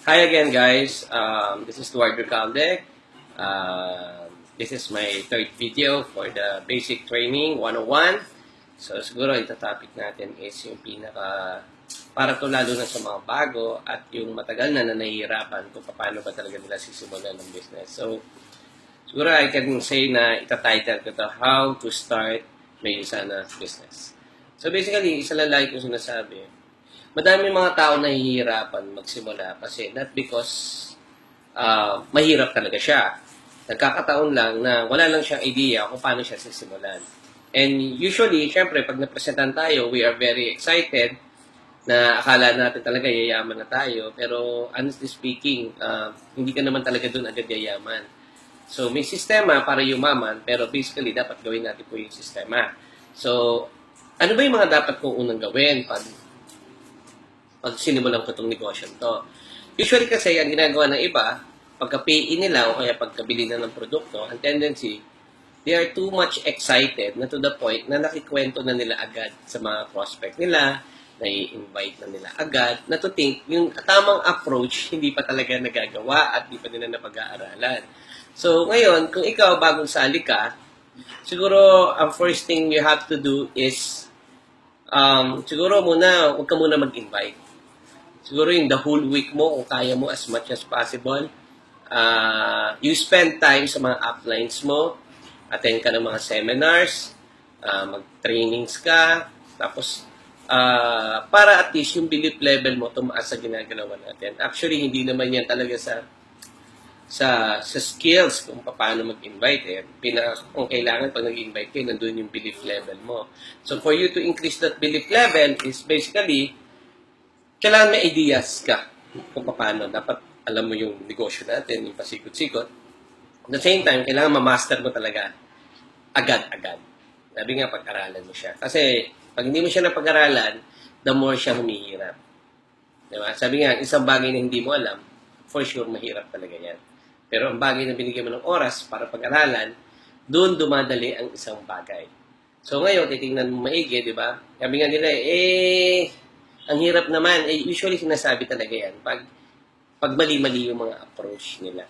Hi again, guys. This is Eduardo Recalde. This is my third video for the Basic Training 101. So, siguro ito topic natin is yung para to lalo na sa mga bago at yung matagal na nahihirapan kung paano ba talaga nila sisimulan ng business. So, siguro I can say na ita-title ko to, How to Start May Isa na Business. So, basically, isa lang lagi kong sinasabi, madami mga tao nahihirapan magsimula kasi not because mahirap talaga siya. Nagkakataon lang na wala lang siyang idea kung paano siya sisimulan. And usually, syempre, pag napresentan tayo, we are very excited na akala natin talaga yayaman na tayo. Pero honestly speaking, hindi ka naman talaga doon agad yayaman. So, may sistema para yumaman, pero basically, dapat gawin natin po yung sistema. So, ano ba yung mga dapat kong unang gawin pag sinimulan ko itong negosyo to? Usually kasi, ang ginagawa ng iba, pagka-pay nila o kaya pagkabili na ng produkto, ang tendency, they are too much excited na to the point na nakikwento na nila agad sa mga prospect nila, nai-invite na nila agad, na to think, yung tamang approach, hindi pa talaga nagagawa at hindi pa nila napag-aaralan. So, ngayon, kung ikaw bagong sali ka, siguro, ang first thing you have to do is, siguro muna, huwag ka muna mag-invite. Siguro yung the whole week mo, kung kaya mo as much as possible, you spend time sa mga uplines mo, attend ka ng mga seminars, mag-trainings ka, tapos para at least yung belief level mo tumaas sa ginagawa natin. Actually, hindi naman yan talaga sa skills kung paano mag-invite. Kung kailangan pag nag-invite kayo, nandun yung belief level mo. So, for you to increase that belief level is basically, kailangan may ideas ka kung paano. Dapat alam mo yung negosyo natin, yung pasikot-sikot. At the same time, kailangan ma-master mo talaga agad-agad. Sabi nga, pag-aralan mo siya. Kasi, pag hindi mo siya napag-aralan, the more siya humihirap. Diba? Sabi nga, isang bagay na hindi mo alam, for sure, mahirap talaga yan. Pero ang bagay na binigyan mo ng oras para pag-aralan, doon dumadali ang isang bagay. So ngayon, titingnan mo maigi, di ba? Sabi nga nila, ang hirap naman. Usually sinasabi talaga yan. Pag mali-mali yung mga approach nila.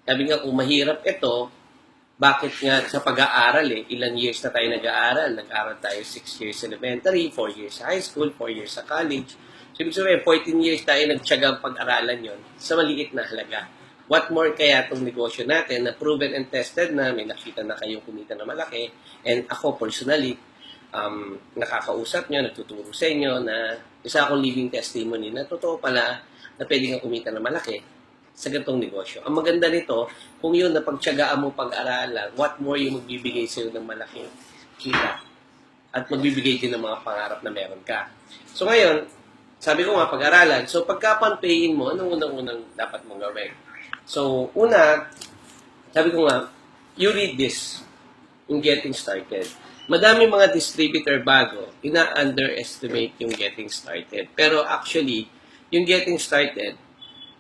Sabi nga, kung mahirap ito, bakit nga sa pag-aaral ilang years na tayo nag-aaral? Nag-aaral tayo 6 years elementary, 4 years high school, 4 years sa college. So, ibig sabihin, 14 years tayo nagtsagang pag-aralan yon sa maliit na halaga. What more kaya itong negosyo natin na proven and tested na may nakita na kayong kumita na malaki. And ako personally, nakakausap nyo, nagtuturo sa inyo na isa akong living testimony na totoo pala na pwede kang kumita na malaki sa ganitong negosyo. Ang maganda nito, kung yun na pagtsagaan mo pag-aralan, what more yung magbibigay sa'yo ng malaking kita at magbibigay din ng mga pangarap na meron ka. So ngayon, sabi ko nga pag-aralan, so pagka-payin mo, anong unang-unang dapat mong gawin? So, una, sabi ko nga, you read this in getting started. Madami mga distributor bago, ina-underestimate yung getting started. Pero actually, yung getting started,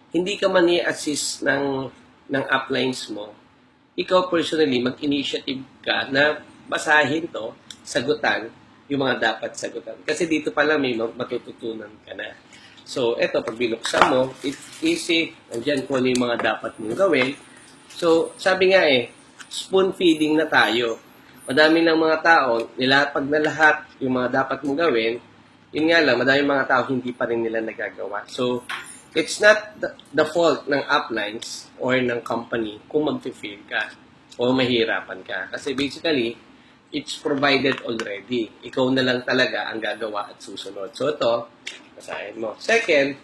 hindi ka man i-assist ng uplines mo. Ikaw personally, mag-initiative ka na basahin to, sagutan, yung mga dapat sagutan. Kasi dito pala may matututunan ka na. So, eto, pag binuksan mo, it's easy. Nandiyan kung ano yung mga dapat mong gawin. So, sabi nga spoon feeding na tayo. Madami ng mga tao, nilapag na lahat yung mga dapat mong gawin. Yun nga lang, madami mga tao hindi pa rin nila nagagawa. So, it's not the fault ng uplines or ng company kung mag-fail ka o mahirapan ka. Kasi basically, it's provided already. Ikaw na lang talaga ang gagawa at susunod. So, ito, basahin mo. Second,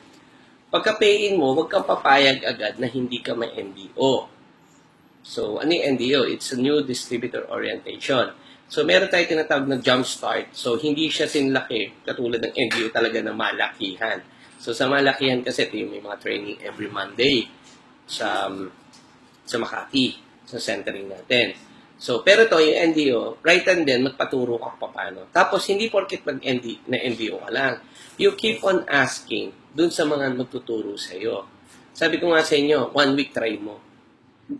pagka-payin mo, huwag kang papayag agad na hindi ka may NDO. So, ano yung NDO? It's a new distributor orientation. So, meron tayo tinatawag na jump start. So, hindi siya sinlaki katulad ng NDO talaga na malakihan. So, sa malakihan kasi ito yung may mga training every Monday sa Makati, sa centering natin. So, pero ito, yung NDO, right and then, magpaturo ka pa paano. Tapos, hindi porket NDO ka lang. You keep on asking dun sa mga magtuturo sa'yo. Sabi ko nga sa inyo, 1 week try mo.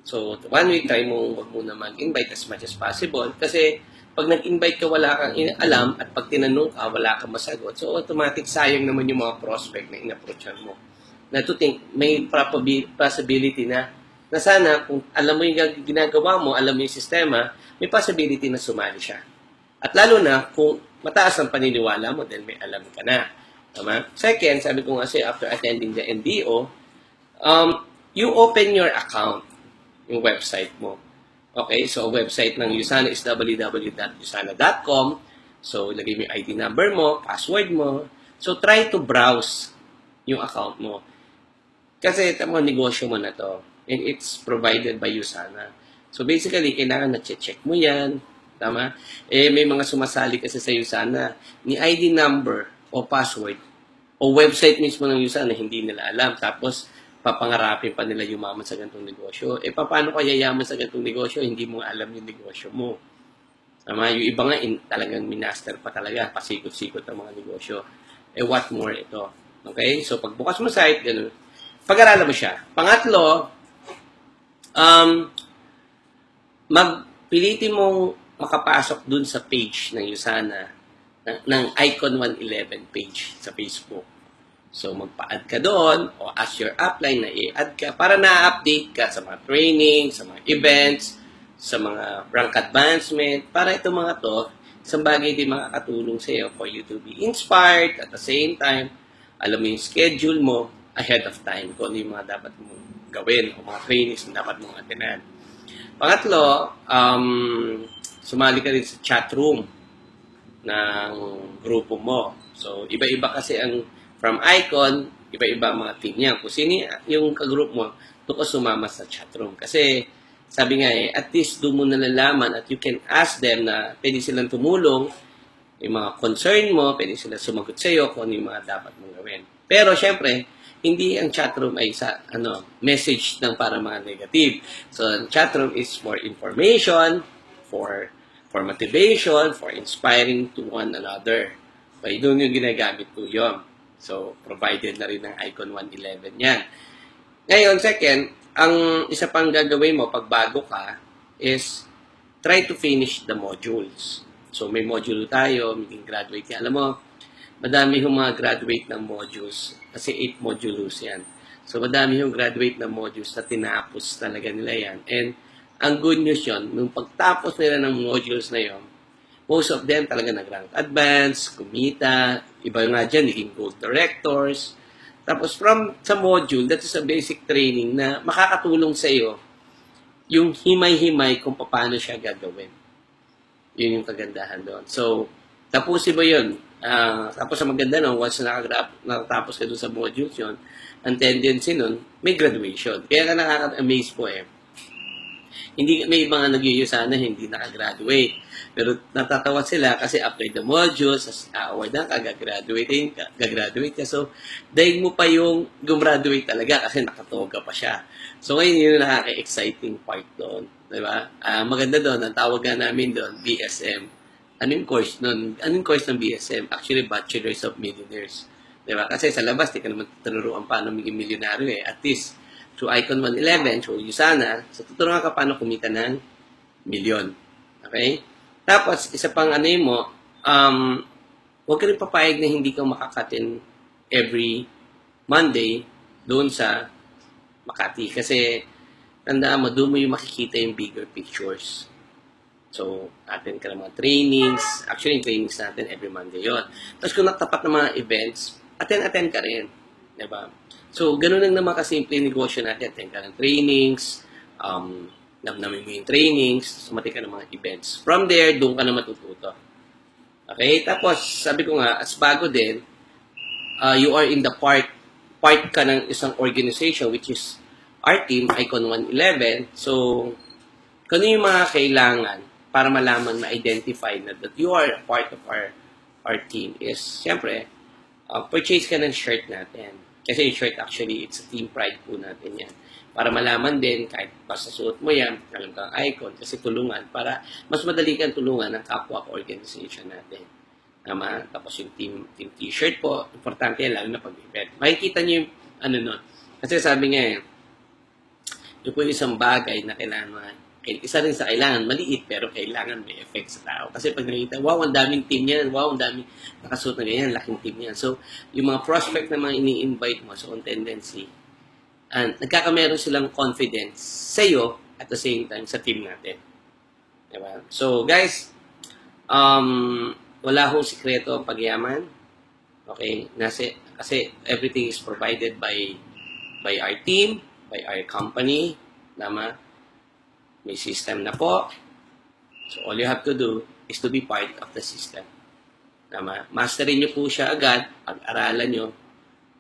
So, 1 week try mo, wag muna mag-invite as much as possible. Kasi, pag nag-invite ka, wala kang alam, at pag tinanong ka, wala kang masagot. So, automatic, sayang naman yung mga prospect na in-approachan mo. na to think, may possibility na sana kung alam mo yung ginagawa mo, alam mo yung sistema, may possibility na sumali siya. At lalo na kung mataas ang paniniwala mo dahil may alam ka na. Tama? Second, sabi ko kasi after attending the NDO, you open your account, yung website mo. Okay? So, website ng USANA is www.usana.com. So, ilagay mo yung ID number mo, password mo. So, try to browse yung account mo. Kasi, tamang negosyo mo na to. And it's provided by USANA. So, basically, kailangan na check mo yan. Tama? May mga sumasali kasi sa USANA. Ni ID number o password o website mismo ng USANA, hindi nila alam. Tapos, papangarapin pa nila yumaman sa ganitong negosyo. Paano ka yayaman sa ganitong negosyo? Hindi mo alam yung negosyo mo. Tama? Yung iba nga, talagang minaster pa talaga. Pasikot-sikot ang mga negosyo. What more ito? Okay? So, pagbukas mo site, ganun. Pag-aralan mo siya. Pangatlo, pilitin mong makapasok dun sa page ng USANA, ng Icon 111 page sa Facebook. So, magpa-add ka doon o as your upline na i-add ka para na-update ka sa mga training, sa mga events, sa mga rank advancement, para itong mga to, isang bagay din makakatulong sa iyo for you to be inspired at the same time, alam mo yung schedule mo ahead of time kung ano yung mga dapat mong gawin o mga trainings na dapat mong attenan. Pangatlo, sumali ka rin sa chat room ng grupo mo. So, iba-iba kasi ang from Icon, iba-iba ang mga team niya. Kung sino yung kagroup mo, doon ka sumama sa chatroom. Kasi, sabi nga at least doon mo nalalaman at you can ask them na pwede silang tumulong, yung mga concern mo, pwede silang sumagot sa iyo kung ano yung mga dapat mong gawin. Pero, syempre, hindi ang chatroom ay sa message ng para mga negative. So, chatroom is for information, for motivation, for inspiring to one another. Okay, doon yung ginagamit ko yun. So, provided na rin ng Icon 111 yan. Ngayon, second, ang isa pang gagawin mo pag bago ka is try to finish the modules. So, may module tayo, maging graduate ka. Alam mo, madami yung mga graduate ng modules kasi 8 modules yan. So, madami yung graduate ng modules na tinapos talaga nila yan. And, ang good news yun, nung pagtapos nila ng modules na yon, most of them talaga nag-rank advance, kumita, iba nga dyan, naging gold directors. Tapos sa module, that is a basic training na makakatulong sa iyo yung himay-himay kung paano siya gagawin. Yun yung kagandahan doon. So, tapusin mo yun. Tapos ang maganda nun, once nakatapos ka doon sa modules yun, ang tendency nun, may graduation. Kaya ka nakaka-amaze po Hindi, may mga nag-USANA hindi nakagraduate. Pero natatawa sila kasi after the modules, award na ka, gagraduate ka. So, dahil mo pa yung gumraduate talaga kasi nakatoga pa siya. So, ngayon yun yung nakaka-exciting part doon. Diba? Maganda doon, ang tawag nga namin doon, BSM. Anong course nun? Anong course ng BSM? Actually, Bachelors of Millionaires. Diba? Kasi sa labas, di ka naman tuturuan paano maging milyonaryo At least, through Icon 111, through USANA, so tuturuan ka paano kumita ng milyon. Okay? Tapos, isa pang mo, huwag ka rin papayag na hindi ka makakatin every Monday doon sa Makati. Kasi, tandaan mo, doon mo yung makikita yung bigger pictures. So, attend ka ng mga trainings. Actually, yung trainings natin every Monday yon. Tapos, kung nakatapat ng mga events, attend ka rin. Diba? So, ganun lang naman kasimple yung negosyo natin. Attend ka ng trainings, namnamin mo yung trainings, sumati ka ng mga events. From there, doon ka na matututo. Okay? Tapos, sabi ko nga, as bago din, you are in the part ka ng isang organization, which is our team, Icon 111. So, kung yung mga kailangan para malaman, ma-identify na that you are a part of our team is, siyempre, purchase ka ng shirt natin. Kasi yung shirt actually, it's a team pride po natin yan. Para malaman din, kahit basta suot mo yan, alam kang Icon, kasi tulungan, para mas madali kang tulungan ng kapwa organization natin. Tama? Tapos yung team t-shirt po, importante yan, lalo na pag-event. Makikita nyo yung nun. Kasi sabi nga yun po yung isang bagay na kailangan Isa rin sa kailangan, maliit pero kailangan may effect sa tao. Kasi pag nakita, wow, ang daming team yan, wow, ang daming nakasuot na ganyan, laking team yan. So, yung mga prospect na mga ini-invite mo, so on tendency, and nagkakameron silang confidence sa iyo at the same time sa team natin. Diba? So, guys, wala hong sikreto ang pagyaman. Okay? Kasi everything is provided by our team, by our company. Tama? May system na po. So, all you have to do is to be part of the system. Tama? Masterin nyo po siya agad, pag-aralan nyo.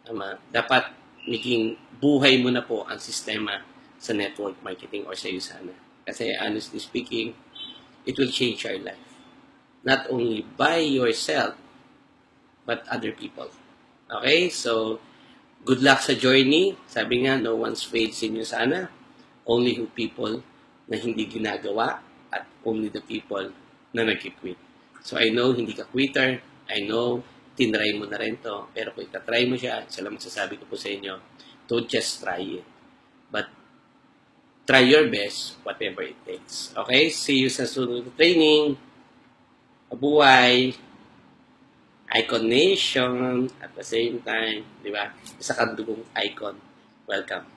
Tama? Dapat maging buhay mo na po ang sistema sa network marketing or sa iyo sana. Kasi honestly speaking, it will change your life. Not only by yourself, but other people. Okay? So, good luck sa journey. Sabi nga, no one's fails in you sana. Only who people na hindi ginagawa at only the people na nag-quit. So, I know hindi ka quitter. I know tinry mo na rin to. Pero kung itatry mo siya, isa lang masasabi ko po sa inyo, don't just try it. But try your best, whatever it takes. Okay? See you sa sunod na training. Mabuhay! Icon Nation at the same time, di ba? Isa kang dugong icon. Welcome.